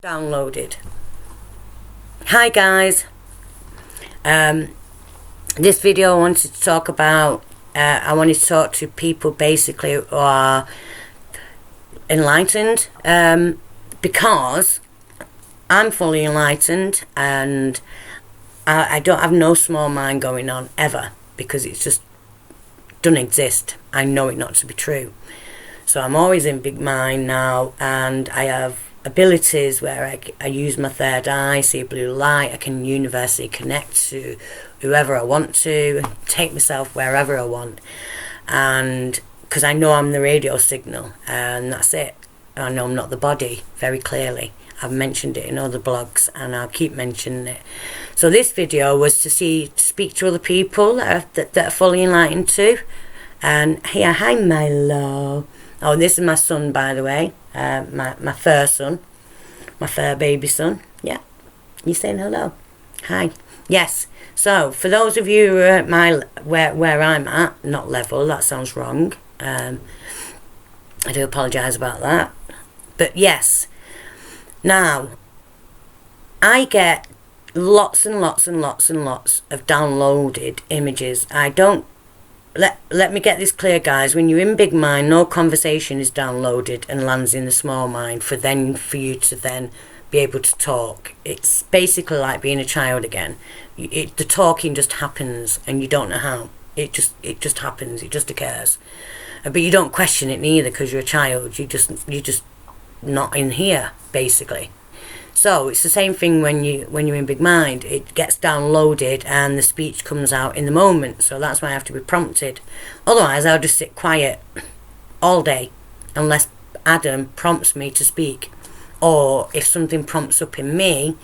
Downloaded. Hi guys, this video I wanted to talk about, I wanted to talk to people basically who are enlightened, because I'm fully enlightened and I don't have no small mind going on ever, because it's just doesn't exist. I know it not to be true. So I'm always in big mind now, and I have abilities where I use my third eye, see blue light. I can universally connect to whoever I want to, take myself wherever I want, and because I know I'm the radio signal, and that's it. I know I'm not the body very clearly. I've mentioned it in other blogs and I'll keep mentioning it. So this video was to speak to other people that are fully enlightened too. And yeah, hi my love. Oh, this is my son, by the way. My fur son. My fur baby son. Yeah. You saying hello? Hi. Yes. So, for those of you who are at where I'm at, not level, that sounds wrong. I do apologise about that. But yes. Now, I get lots and lots and lots and lots of downloaded images. I don't... Let me get this clear, guys. When you're in big mind, no conversation is downloaded and lands in the small mind for you to then be able to talk. It's basically like being a child again. The talking just happens and you don't know how. It just happens. It just occurs. But you don't question it neither, because you're a child. You just not in here, basically. So it's the same thing when you're in big mind. It gets downloaded and the speech comes out in the moment. So that's why I have to be prompted. Otherwise, I'll just sit quiet all day unless Adam prompts me to speak, or if something prompts up in me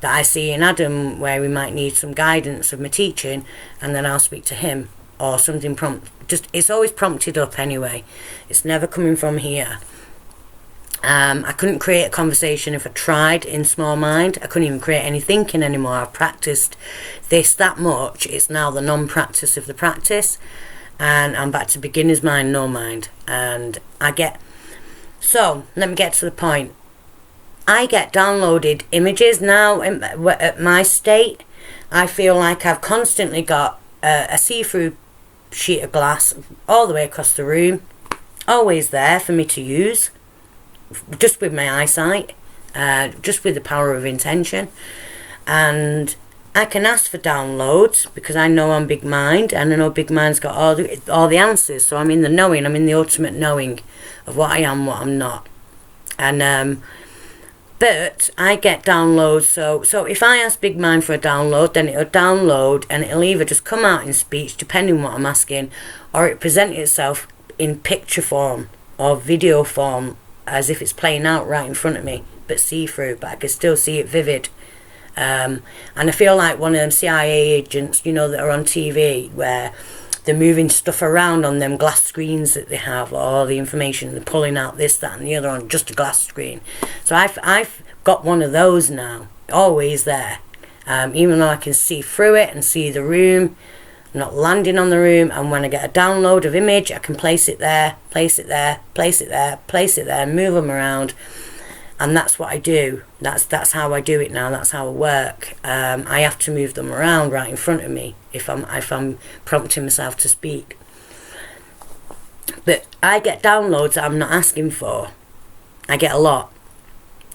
that I see in Adam where we might need some guidance of my teaching, and then I'll speak to him, or something it's always prompted up anyway. It's never coming from here. I couldn't create a conversation if I tried in small mind. I couldn't even create any thinking anymore. I've practiced this that much. It's now the non-practice of the practice, and I'm back to beginner's mind, no mind. And so let me get to the point. I get downloaded images now at my state. I feel like I've constantly got a see-through sheet of glass all the way across the room, always there for me to use, just with my eyesight, just with the power of intention. And I can ask for downloads because I know I'm big mind, and I know big mind's got all the answers. So I'm in the knowing. I'm in the ultimate knowing of what I am, what I'm not. And but I get downloads. So if I ask big mind for a download, then it'll download, and it'll either just come out in speech, depending on what I'm asking, or it present itself in picture form or video form, as if it's playing out right in front of me, but see-through, but I can still see it vivid. And I feel like one of them CIA agents, that are on TV, where they're moving stuff around on them glass screens that they have, all the information, they're pulling out this, that and the other on just a glass screen. So I've got one of those now, always there. Even though I can see through it and see the room, not landing on the room, and when I get a download of image, I can place it there, place it there, place it there, place it there, move them around, and that's what I do. That's how I do it now. That's how I work. I have to move them around right in front of me if I'm prompting myself to speak. But I get downloads that I'm not asking for. I get a lot.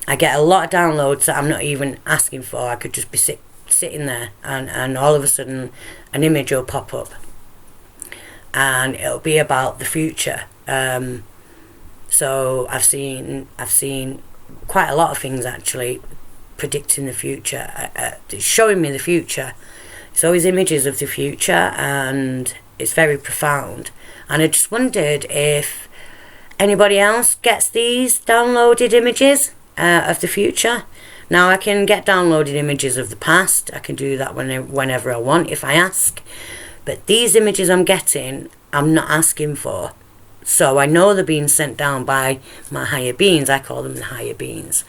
I get a lot of downloads that I'm not even asking for. I could just be sitting there, and all of a sudden an image will pop up, and it'll be about the future. So I've seen quite a lot of things actually predicting the future, showing me the future. It's always images of the future, and it's very profound. And I just wondered if anybody else gets these downloaded images of the future. Now, I can get downloaded images of the past. I can do that whenever I want if I ask. But these images I'm getting, I'm not asking for. So I know they're being sent down by my higher beings. I call them the higher beings.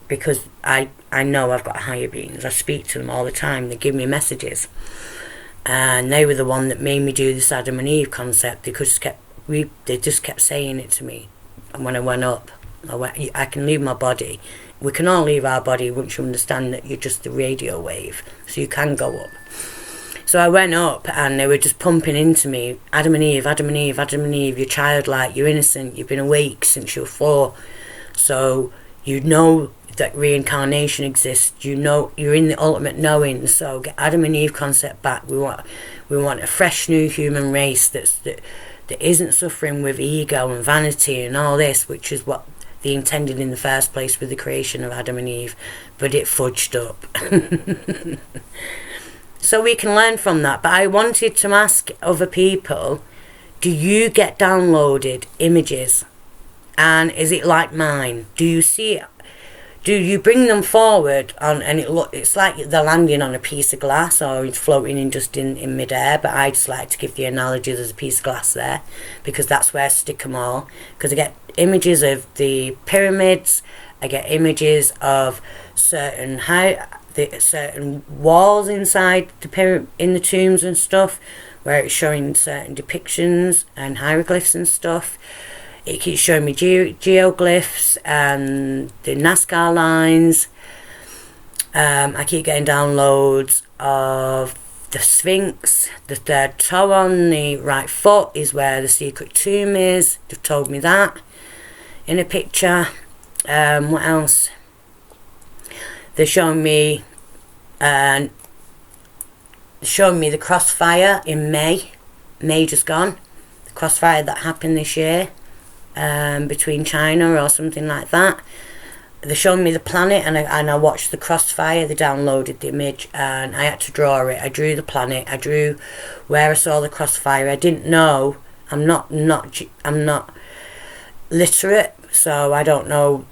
Because I know I've got higher beings. I speak to them all the time. They give me messages. And they were the one that made me do this Adam and Eve concept. They just kept saying it to me. And when I went up, I can leave my body we can all leave our body once you understand that you're just the radio wave, so you can go up. So I went up and they were just pumping into me, Adam and Eve, Adam and Eve, Adam and Eve, you're childlike, you're innocent, you've been awake since you were 4. So you know that reincarnation exists, you know you're in the ultimate knowing. So get Adam and Eve concept back. We want a fresh new human race that isn't suffering with ego and vanity and all this, which is what they intended in the first place with the creation of Adam and Eve, but it fudged up. So we can learn from that. But I wanted to ask other people, do you get downloaded images? And is it like mine? Do you see it? Do you bring them forward on, and it's like they're landing on a piece of glass or it's floating in midair, but I just like to give the analogy there's a piece of glass there, because that's where I stick them all. Because I get images of the pyramids, I get images of certain walls inside in the tombs and stuff, where it's showing certain depictions and hieroglyphs and stuff. It keeps showing me geoglyphs and the NASCAR lines. I keep getting downloads of the Sphinx. The third toe on the right foot is where the secret tomb is. They've told me that in a picture. What else? They're showing me the crossfire in May just gone. The crossfire that happened this year. Between China or something like that. They showed me the planet, and I watched the crossfire. They downloaded the image and I had to draw it. I drew the planet, I drew where I saw the crossfire. I didn't know, I'm not literate, so I don't know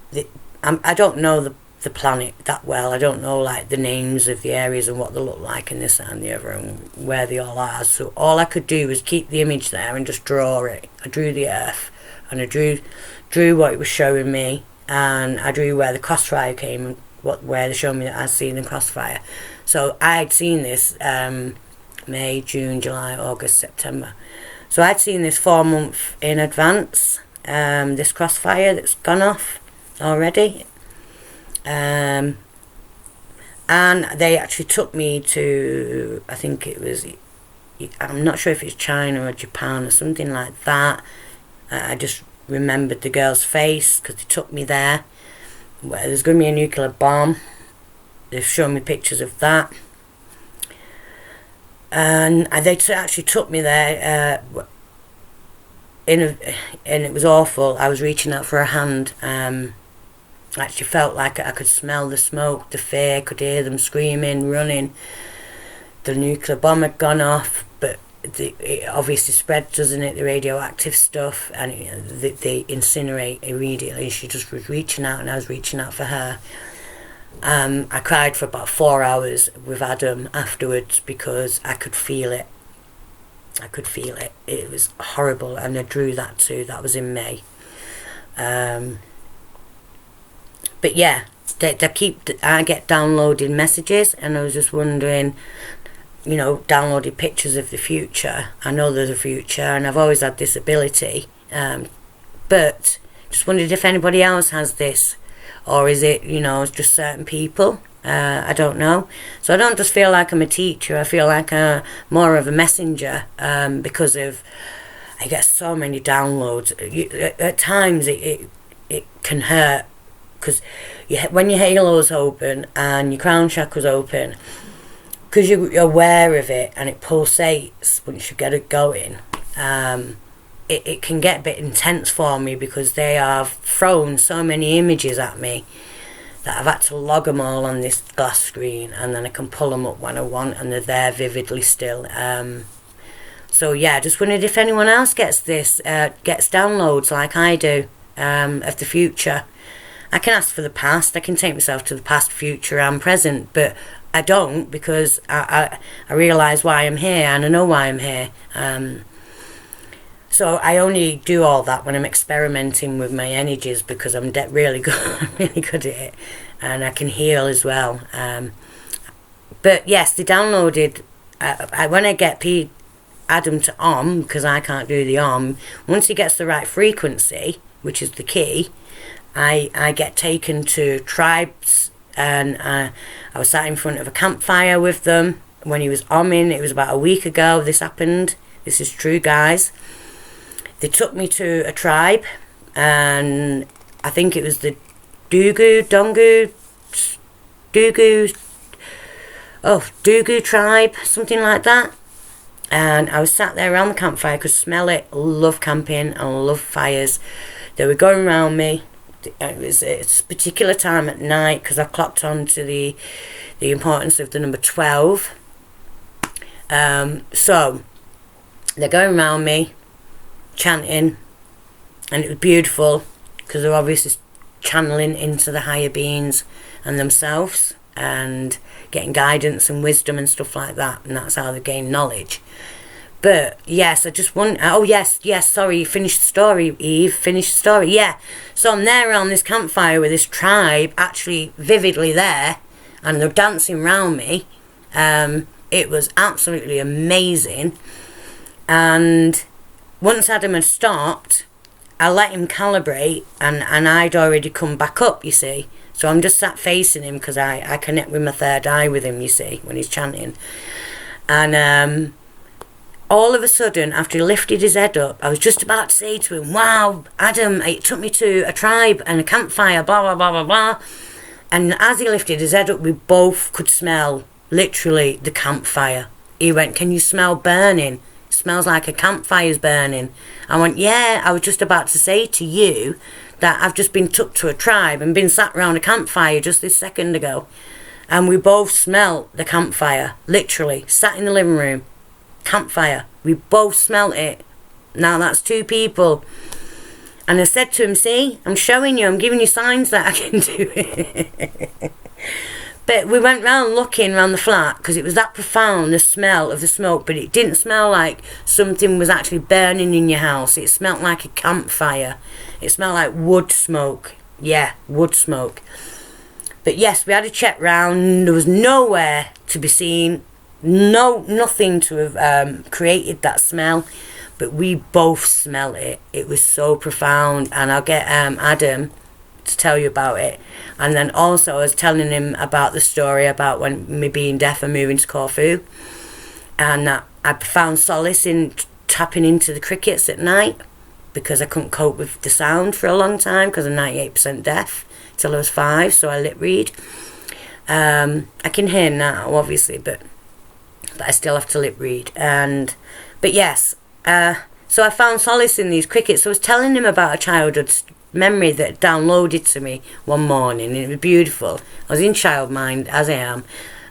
I don't know the planet that well. I don't know like the names of the areas and what they look like and this and the other and where they all are. So all I could do was keep the image there and just draw it. I drew the earth and I drew what it was showing me, and I drew where the crossfire came and where they showed me that I'd seen the crossfire. So I'd seen this May, June, July, August, September. So I'd seen this 4 months in advance, this crossfire that's gone off already. And they actually took me to, I think it was, I'm not sure if it's China or Japan or something like that. I just remembered the girl's face because they took me there. Where there's going to be a nuclear bomb. They've shown me pictures of that. And they actually took me there and it was awful. I was reaching out for a hand. I actually felt like I could smell the smoke, the fear, could hear them screaming, running. The nuclear bomb had gone off, but it obviously spread, doesn't it, the radioactive stuff, and they incinerate immediately. She just was reaching out and I was reaching out for her. I cried for about 4 hours with Adam afterwards because I could feel it. It was horrible, and I drew that too. That was in May. But yeah, I get downloaded messages, and I was just wondering, downloaded pictures of the future. I know there's a future, and I've always had this ability, but just wondered if anybody else has this, or is it, just certain people. I don't know. So I don't just feel like I'm a teacher. I feel like I'm more of a messenger, because I get so many downloads. At times it can hurt, because when your halo's open and your crown chakra's open, because you're aware of it and it pulsates once you get it going, it can get a bit intense for me, because they have thrown so many images at me that I've had to log them all on this glass screen, and then I can pull them up when I want, and they're there vividly still. So yeah, just wondered if anyone else gets this, gets downloads like I do, of the future. I can ask for the past, I can take myself to the past, future and present, but I don't, because I realise why I'm here, and I know why I'm here. So I only do all that when I'm experimenting with my energies, because I'm really good at it, and I can heal as well. But yes, they downloaded. When I get Adam to because I can't do the once he gets the right frequency, which is the key, I get taken to tribes, and I was sat in front of a campfire with them when he was oming. It was about a week ago this happened. This is true, guys. They took me to a tribe, and I think it was the Dugu tribe, something like that. And I was sat there around the campfire, could smell it. Love camping and love fires. They were going around me. It was a particular time at night, because I clocked on to the importance of the number 12. So they're going around me, chanting, and it was beautiful, because they're obviously channeling into the higher beings and themselves, and getting guidance and wisdom and stuff like that, and that's how they gain knowledge. But yes, I just want... Oh yes, sorry, you finished the story, Eve. Finished the story, yeah. So I'm there around this campfire with this tribe, actually vividly there, and they're dancing around me. It was absolutely amazing. And once Adam had stopped, I let him calibrate, and I'd already come back up, you see. So I'm just sat facing him, because I connect with my third eye with him, you see, when he's chanting. And all of a sudden, after he lifted his head up, I was just about to say to him, wow, Adam, it took me to a tribe and a campfire, blah, blah, blah, blah, blah. And as he lifted his head up, we both could smell, literally, the campfire. He went, can you smell burning? It smells like a campfire's burning. I went, yeah, I was just about to say to you that I've just been took to a tribe and been sat round a campfire just this second ago. And we both smelt the campfire, literally, sat in the living room. Campfire. We both smelt it. Now that's two people. And I said to him, see, I'm showing you, I'm giving you signs that I can do it. But we went round looking round the flat, because it was that profound, the smell of the smoke, but it didn't smell like something was actually burning in your house. It smelled like a campfire. It smelled like wood smoke. Yeah, wood smoke. But yes, we had a check round. There was nowhere to be seen. Nothing to have created that smell, but we both smelled it. It was so profound, and I'll get Adam to tell you about it. And then also I was telling him about the story about when me being deaf and moving to Corfu, and that I found solace in tapping into the crickets at night, because I couldn't cope with the sound for a long time, because I'm 98% deaf till I was 5, so I lip read. I can hear now, obviously, but I still have to lip read. But yes, so I found solace in these crickets. So I was telling him about a childhood memory that downloaded to me one morning, and it was beautiful. I was in child mind, as I am,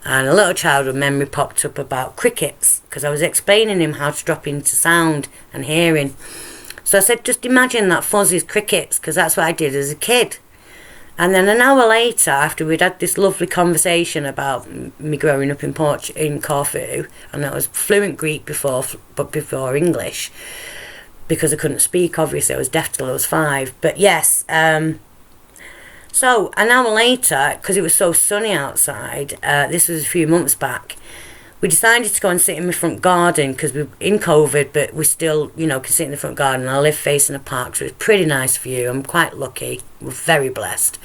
and a little childhood memory popped up about crickets, because I was explaining him how to drop into sound and hearing. So I said, just imagine that fuzzy's crickets, because that's what I did as a kid. And then an hour later, after we'd had this lovely conversation about me growing up in Corfu, and I was fluent Greek before English, because I couldn't speak, obviously. I was deaf till I was 5. But yes, so an hour later, because it was so sunny outside, this was a few months back, we decided to go and sit in my front garden, because we're in COVID, but we still, can sit in the front garden. I live facing a park, so it's a pretty nice view. I'm quite lucky. We're very blessed.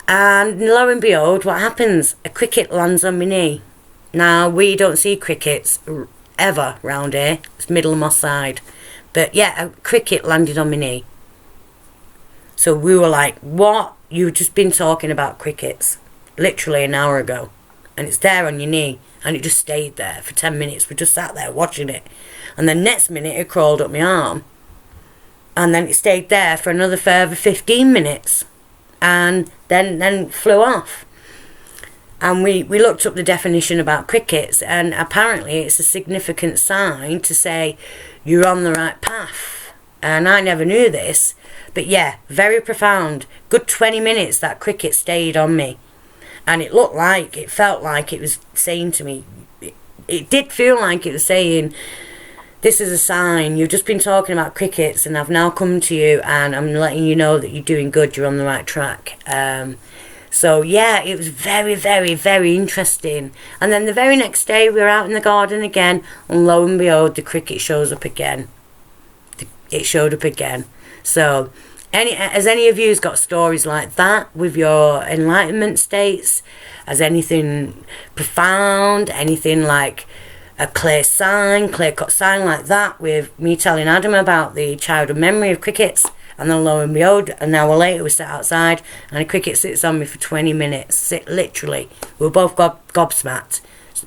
And lo and behold, what happens? A cricket lands on my knee. Now, we don't see crickets ever round here. It's Middlemoss side. But yeah, a cricket landed on my knee. So we were like, what? You've just been talking about crickets literally an hour ago, and it's there on your knee. And it just stayed there for 10 minutes. We just sat there watching it. And then next minute it crawled up my arm. And then it stayed there for another further 15 minutes. And then flew off. And we looked up the definition about crickets. And apparently it's a significant sign to say you're on the right path. And I never knew this. But yeah, very profound. Good 20 minutes that cricket stayed on me. And it felt like it was saying to me, it did feel like it was saying, this is a sign, you've just been talking about crickets, and I've now come to you, and I'm letting you know that you're doing good, you're on the right track. So yeah, it was very, very, very interesting. And then the very next day, we were out in the garden again, and lo and behold, the cricket shows up again. It showed up again. So Has any of you got stories like that with your enlightenment states? Has anything profound, anything like a clear-cut sign like that, with me telling Adam about the childhood memory of crickets, and then lo and behold, an hour later we sat outside and a cricket sits on me for 20 minutes, literally. We were both gobsmacked.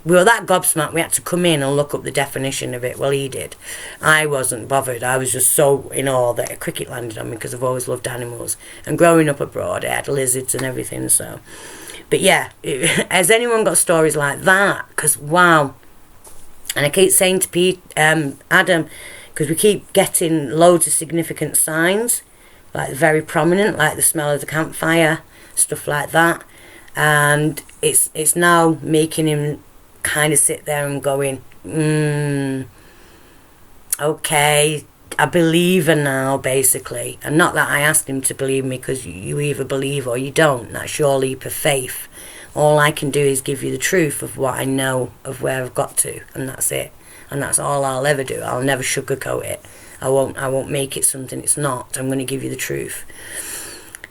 We were that gobsmacked we had to come in and look up the definition of it. Well, he did. I wasn't bothered. I was just so in awe that a cricket landed on me, because I've always loved animals. And growing up abroad, I had lizards and everything, so. But yeah, has anyone got stories like that? Because, wow. And I keep saying to Adam, because we keep getting loads of significant signs, like very prominent, like the smell of the campfire, stuff like that. And it's now making him kind of sit there and going, okay, I believe her now, basically. And not that I asked him to believe me, because you either believe or you don't. That's your leap of faith. All I can do is give you the truth of what I know of where I've got to, and that's it. And that's all I'll ever do. I'll never sugarcoat it. I won't make it something it's not. I'm going to give you the truth.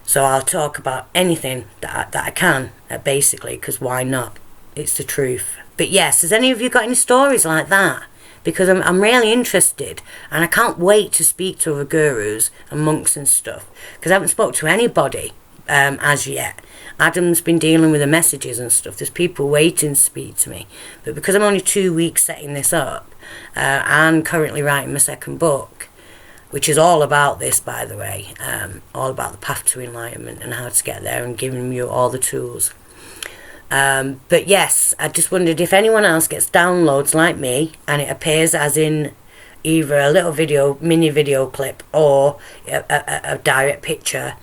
So I'll talk about anything that I can, basically, because why not? It's the truth. But yes, has any of you got any stories like that? Because I'm really interested, and I can't wait to speak to other gurus and monks and stuff, because I haven't spoke to anybody as yet. Adam's been dealing with the messages and stuff. There's people waiting to speak to me. But because I'm only 2 weeks setting this up, I'm currently writing my second book, which is all about this, by the way, all about the path to enlightenment and how to get there, and giving you all the tools. But yes, I just wondered if anyone else gets downloads like me, and it appears as in either a little mini video clip, or a direct picture,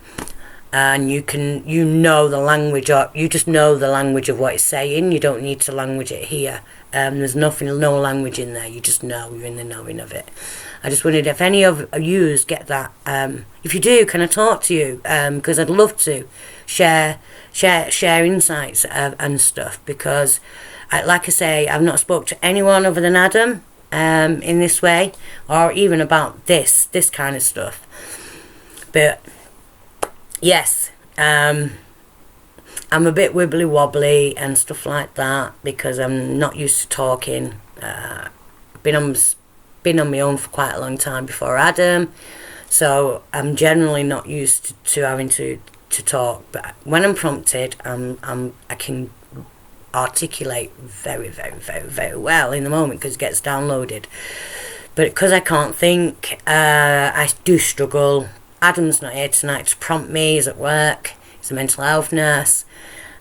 and you know the language, or you just know the language of what it's saying. You don't need to language it here. There's no language in there. You just know, you're in the knowing of it. I just wondered if any of you get that. If you do, can I talk to you? Because I'd love to share insights and stuff, because like I say, I've not spoke to anyone other than Adam in this way, or even about this kind of stuff. But yes, I'm a bit wibbly wobbly and stuff like that, because I'm not used to talking. Been on my own for quite a long time before Adam, so I'm generally not used to having to talk. But when I'm prompted, I can articulate very, very, very, very well in the moment, because it gets downloaded. But because I can't think, I do struggle. Adam's not here tonight to prompt me. He's at work. He's a mental health nurse,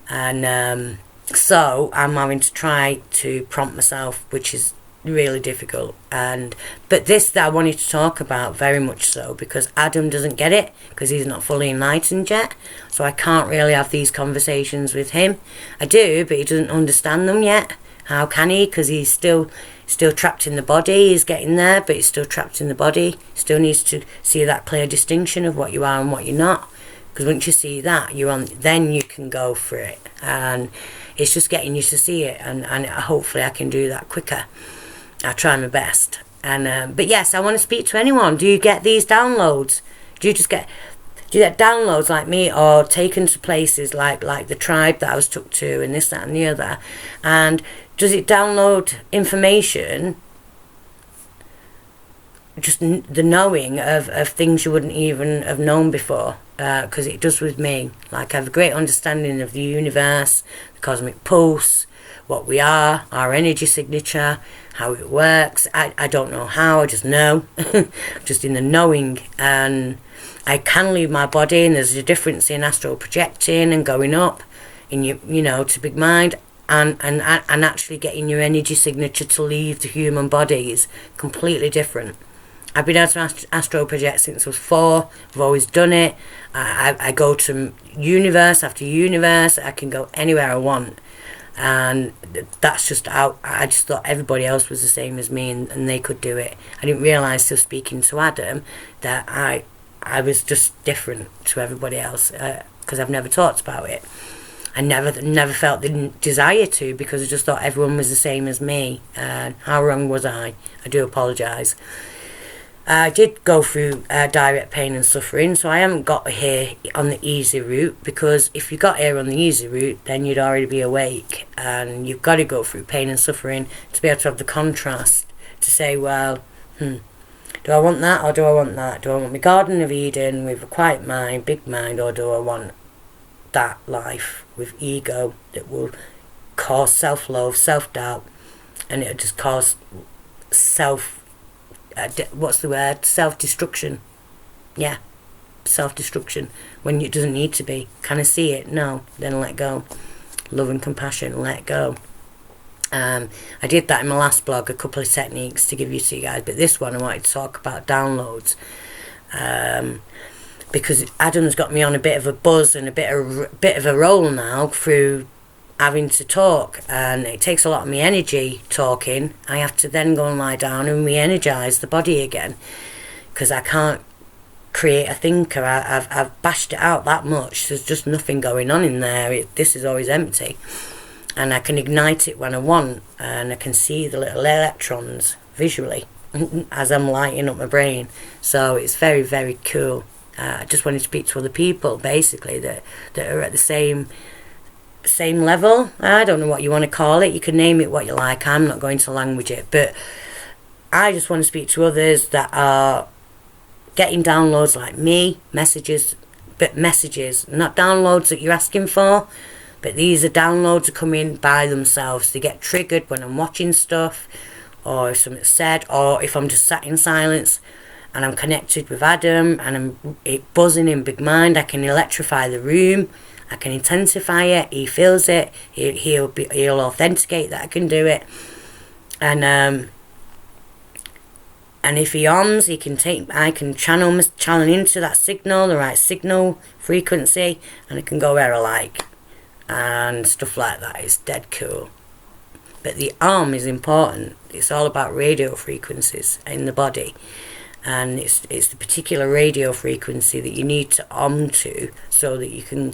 and so I'm having to try to prompt myself, which is really difficult. But this that I wanted to talk about, very much so, because Adam doesn't get it, because he's not fully enlightened yet, so I can't really have these conversations with him. I do, but he doesn't understand them yet. How can he? Because he's still trapped in the body. He's getting there, but he's still trapped in the body. Still needs to see that clear distinction of what you are and what you're not, because once you see that, then you can go for it. And it's just getting you to see it, and hopefully I can do that quicker. I try my best. But yes, I want to speak to anyone. Do you get these downloads? Do you get downloads like me, or taken to places like the tribe that I was took to, and this, that and the other? And does it download information, just the knowing of things you wouldn't even have known before? Because it does with me. Like, I have a great understanding of the universe, the cosmic pulse, what we are, our energy signature, how it works. I don't know how, I just know. Just in the knowing. And I can leave my body, and there's a difference in astral projecting and going up in your to big mind, and actually getting your energy signature to leave the human body is completely different. I've been able to astral project since I was 4. I've always done it. I go to universe after universe. I can go anywhere I want. And that's just how I just thought everybody else was the same as me, and they could do it. I didn't realise till speaking to Adam that I was just different to everybody else, because I've never talked about it. I never felt the desire to, because I just thought everyone was the same as me. And how wrong was I? I do apologise. I did go through direct pain and suffering, so I haven't got here on the easy route, because if you got here on the easy route, then you'd already be awake, and you've got to go through pain and suffering to be able to have the contrast to say, well, do I want that or do I want that? Do I want my Garden of Eden with a quiet mind, big mind, or do I want that life with ego that will cause self-love, self-doubt, and it'll just cause self-destruction. Yeah, self-destruction when it doesn't need to be. Can I see it? No. Then let go. Love and compassion, let go. I did that in my last blog, a couple of techniques to give you to you guys, but this one I wanted to talk about downloads, because Adam's got me on a bit of a buzz and a bit of a roll now through having to talk, and it takes a lot of my energy talking. I have to then go and lie down and re-energise the body again, because I can't create a thinker. I've bashed it out that much. There's just nothing going on in there. This is always empty. And I can ignite it when I want, and I can see the little electrons visually as I'm lighting up my brain. So it's very, very cool. I just wanted to speak to other people, basically, that are at the same level. I don't know what you want to call it. You can name it what you like. I'm not going to language it. But I just want to speak to others that are getting downloads like me, messages, not downloads that you're asking for. But these are downloads that come in by themselves. They get triggered when I'm watching stuff, or if something's said, or if I'm just sat in silence and I'm connected with Adam and I'm buzzing in big mind. I can electrify the room. I can intensify it. He feels it. He'll authenticate that I can do it. And if he arms, I can channel into that signal, the right signal frequency, and it can go where I like. And stuff like that is dead cool. But the arm is important. It's all about radio frequencies in the body, and it's the particular radio frequency that you need to arm to, so that you can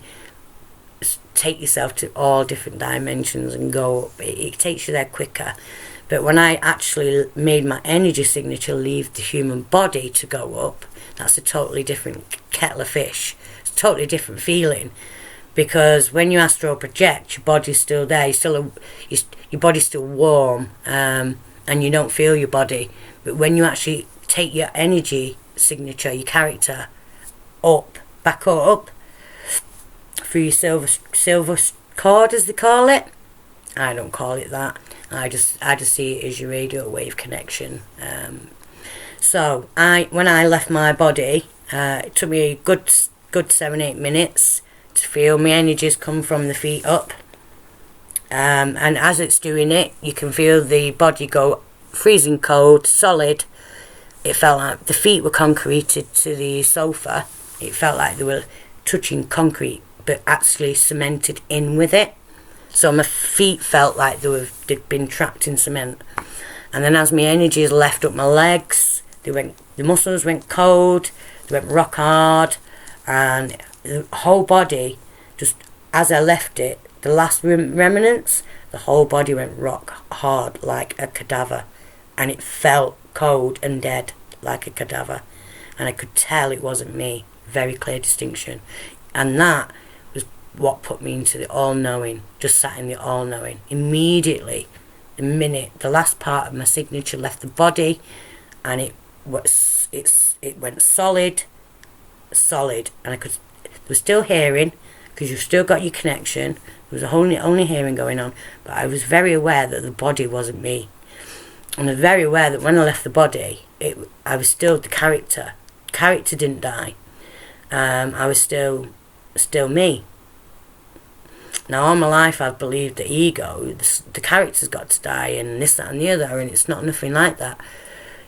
take yourself to all different dimensions and go up. It takes you there quicker. But when I actually made my energy signature leave the human body to go up, that's a totally different kettle of fish. It's a totally different feeling. Because when you astral project, your body's still there. Your body's still warm, and you don't feel your body. But when you actually take your energy signature, your character, back up, through your silver cord, as they call it. I don't call it that. I just see it as your radio wave connection. So when I left my body, it took me a good 7-8 minutes to feel my energies come from the feet up, and as it's doing it, you can feel the body go freezing cold, solid. It felt like the feet were concreted to the sofa. It felt like they were touching concrete, but actually cemented in with it. So my feet felt like they'd been trapped in cement. And then as my energies left up my legs, the muscles went cold, they went rock hard, and the whole body, just as I left it, the last remnants, the whole body went rock hard like a cadaver, and it felt cold and dead like a cadaver, and I could tell it wasn't me. Very clear distinction. And that was what put me into the all-knowing. Just sat in the all-knowing immediately. The minute the last part of my signature left the body, and it went solid, and I could. There was still hearing, because you've still got your connection. There was only hearing going on, but I was very aware that the body wasn't me. And I was very aware that when I left the body, I was still the character. The character didn't die. I was still me. Now, all my life I've believed the ego, the character's got to die, and this, that and the other, and it's not nothing like that.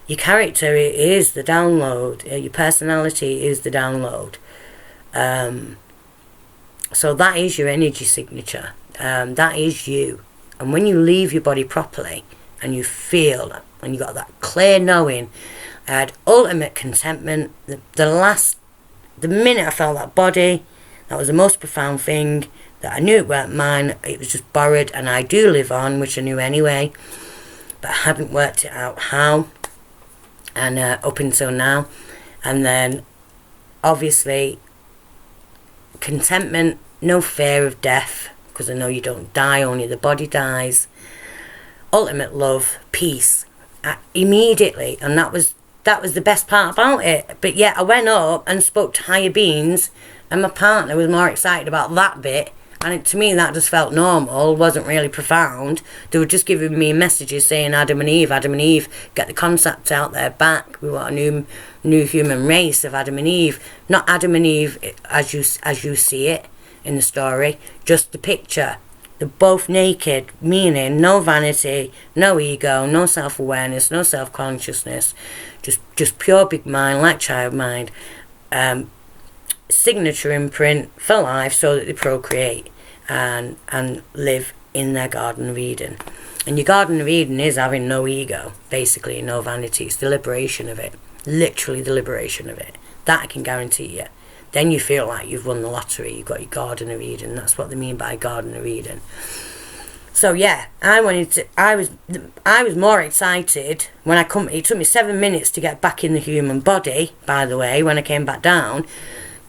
Your character is the download. Your personality is the download. So that is your energy signature. That is you. And when you leave your body properly, and you feel, and you got that clear knowing, I had ultimate contentment. The minute I felt that body, that was the most profound thing, that I knew it weren't mine, it was just borrowed, and I do live on, which I knew anyway, but I hadn't worked it out how. and up until now. And then obviously contentment, no fear of death, because I know you don't die, only the body dies. Ultimate love, peace, immediately. And that was the best part about it. But yeah, I went up and spoke to higher beings, and my partner was more excited about that bit. And to me, that just felt normal, wasn't really profound. They were just giving me messages saying Adam and Eve, get the concept out there back. We want a new human race of Adam and Eve. Not Adam and Eve as you see it in the story, just the picture. They're both naked, meaning no vanity, no ego, no self-awareness, no self-consciousness. Just pure big mind, like child mind. Signature imprint for life, so that they procreate and live in their Garden of Eden. And your Garden of Eden is having no ego, basically, no vanity. It's the liberation of it, literally the liberation of it. That I can guarantee you. Then you feel like you've won the lottery. You've got your Garden of Eden. That's what they mean by Garden of Eden. So yeah, I was more excited when I come. It took me 7 minutes to get back in the human body, by the way, when I came back down,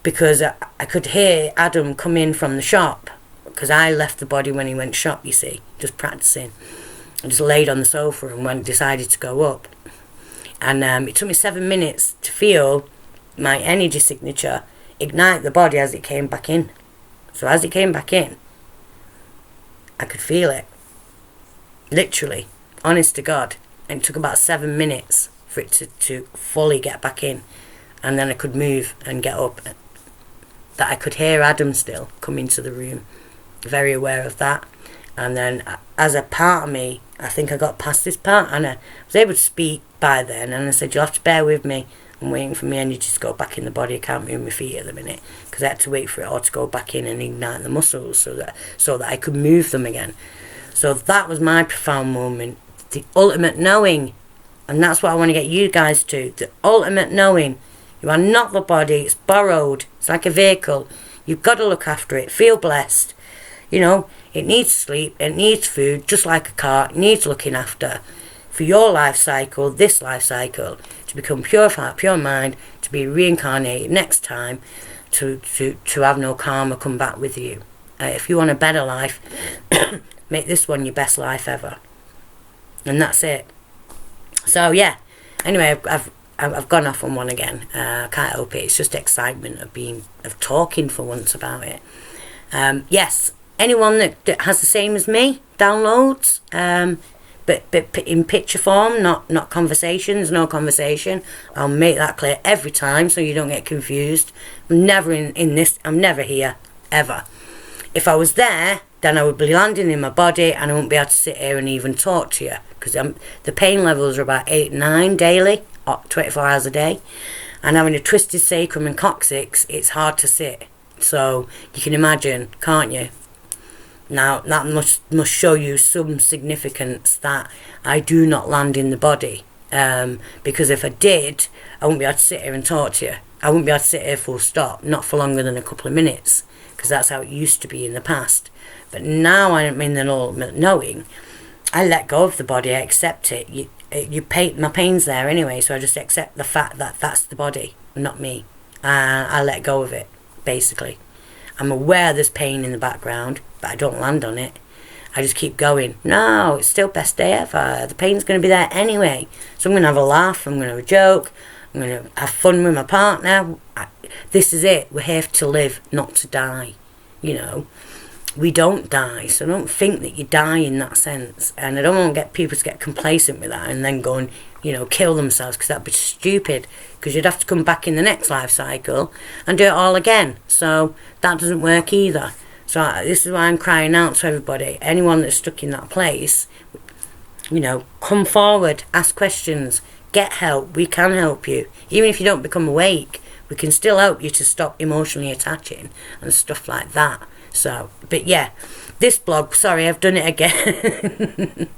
because I could hear Adam come in from the shop, because I left the body when he went shop, you see, just practicing. I just laid on the sofa and decided to go up. And it took me 7 minutes to feel my energy signature ignite the body as it came back in. So as it came back in, I could feel it. Literally, honest to God. And it took about 7 minutes for it to fully get back in. And then I could move and get up. That I could hear Adam still come into the room. Very aware of that. And then as a part of me, I think I got past this part, and I was able to speak by then. And I said, you'll have to bear with me. I'm waiting for my energy to go back in the body. I can't move my feet at the minute, because I had to wait for it all to go back in and ignite the muscles so that I could move them again. So that was my profound moment. The ultimate knowing. And that's what I want to get you guys to. The ultimate knowing. You are not the body. It's borrowed. It's like a vehicle. You've got to look after it. Feel blessed. You know, it needs sleep. It needs food, just like a car. It needs looking after. For your life cycle, this life cycle, to become pure heart, pure mind, to be reincarnated next time, to have no karma come back with you. If you want a better life, make this one your best life ever. And that's it. So yeah. Anyway, I've gone off on one again. Can't help it. It's just excitement of talking for once about it. Yes, anyone that has the same as me, downloads. But in picture form, not conversations, no conversation. I'll make that clear every time so you don't get confused. I'm never in this, I'm never here, ever. If I was there, then I would be landing in my body and I wouldn't be able to sit here and even talk to you, because the pain levels are about 8, 9 daily, 24 hours a day. And having a twisted sacrum and coccyx, it's hard to sit. So you can imagine, can't you? Now, that must show you some significance that I do not land in the body. Because if I did, I wouldn't be able to sit here and talk to you. I wouldn't be able to sit here full stop, not for longer than a couple of minutes, because that's how it used to be in the past. But now I'm in the ultimate knowing. I let go of the body, I accept it. My pain's there anyway, so I just accept the fact that that's the body, not me. I let go of it, basically. I'm aware there's pain in the background, but I don't land on it. I just keep going. No, it's still best day ever. The pain's going to be there anyway. So I'm going to have a laugh. I'm going to have a joke. I'm going to have fun with my partner. This is it. We're here to live, not to die. You know, we don't die. So don't think that you die in that sense. And I don't want to get people to get complacent with that and then go and, kill themselves, because that'd be stupid. Because you'd have to come back in the next life cycle and do it all again. So that doesn't work either. So this is why I'm crying out to everybody. Anyone that's stuck in that place, come forward, ask questions, get help. We can help you. Even if you don't become awake, we can still help you to stop emotionally attaching and stuff like that. So, but yeah, this blog, sorry, I've done it again.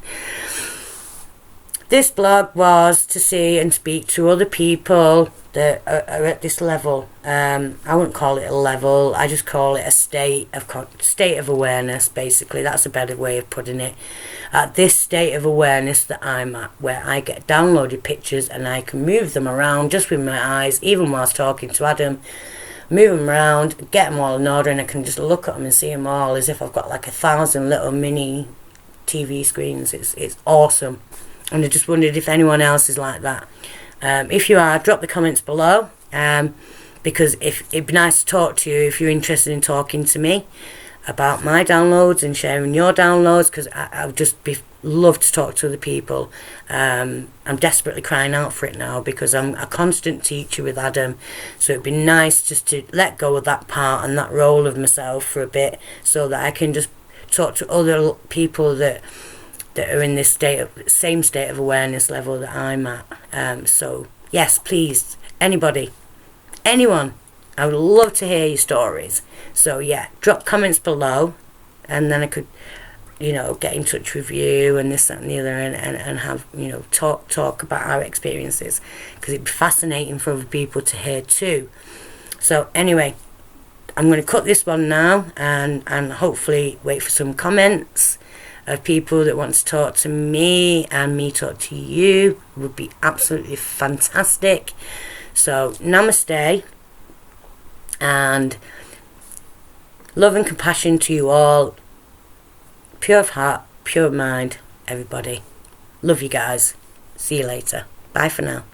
This blog was to see and speak to other people that are at this level. I wouldn't call it a level. I just call it a state of awareness. Basically, that's a better way of putting it. At this state of awareness that I'm at, where I get downloaded pictures and I can move them around just with my eyes, even whilst talking to Adam. Move them around, get them all in order, and I can just look at them and see them all as if I've got like 1,000 little mini TV screens. It's awesome. And I just wondered if anyone else is like that. If you are, drop the comments below, because it'd be nice to talk to you if you're interested in talking to me about my downloads and sharing your downloads, because I would just love to talk to other people. I'm desperately crying out for it now because I'm a constant teacher with Adam, so it'd be nice just to let go of that part and that role of myself for a bit, so that I can just talk to other people that are in this same state of awareness level that I'm at. So yes, please, anyone, I would love to hear your stories. So yeah, drop comments below, and then I could, get in touch with you and this, that and the other, and have, talk about our experiences, because it'd be fascinating for other people to hear too. So anyway, I'm going to cut this one now, and hopefully wait for some comments of people that want to talk to me and me talk to you. Would be absolutely fantastic. So namaste, and love and compassion to you all. Pure of heart, pure of mind, everybody. Love you guys. See you later. Bye for now.